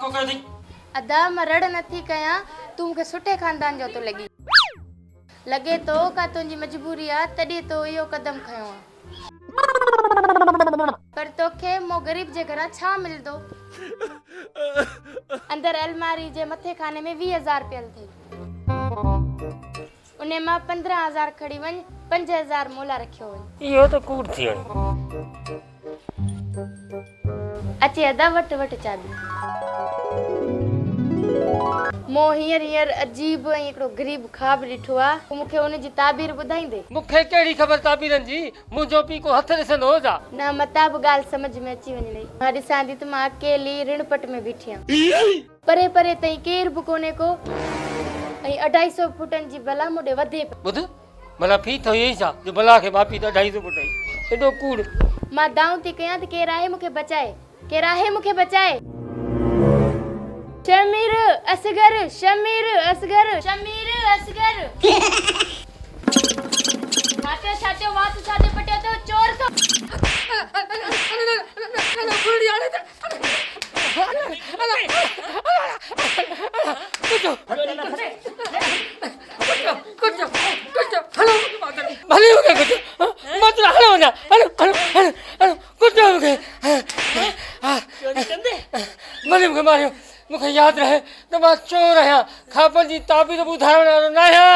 को कर दी अदा मां रड़ नथी कयां तू मूंखे सुठे खानदान जो तो लगे तो का तुंहिंजी मजबूरी आ तॾहिं तो इहो कदम खयो आ पर तोखे मो गरीब जे घरां छा मिलंदो अंदर अलमारी जे मथे खाने में 20,000 पियल थी उन मां 15,000 खड़ी वञ 5,000 मोला रखियो वञ इहो तो कूड़ थी वञे अचे अदा वट चाबी मो हींअर अजीब ऐं हिकिड़ो गरीब ख्वाब ॾिठो आहे मूंखे उन जी ताबीर ॿुधाईंदे मूंखे कहिड़ी ख़बर ताबीरनि जी मुंहिंजो पीउ को हथ ॾिसंदो हो छा न मता बि ॻाल्हि सम्झ में अची वञे रही मां ॾिसां थी त मां अकेली ऋणपट में बीठी आहियां परे परे ताईं केर बि कोन्हे को ऐं 250 फुटनि जी बला मूंॾे वधे ॿुध भला फी थो ईअं छा जो भला खे मापी त 250 फुट आई एॾो कूड़ मां दाऊं थी कयां त केरु आहे मूंखे बचाए शमीर असगर छाटियो वात छाटे पटियो तो चोर तो भले हो गया कुछ मत हलो ना हलो कुछ हो गया भले मुझे मारियो मुझे याद रहे तो मैं चोर आया खापन जी ताबीर ॿुधाइण वारो न आहियां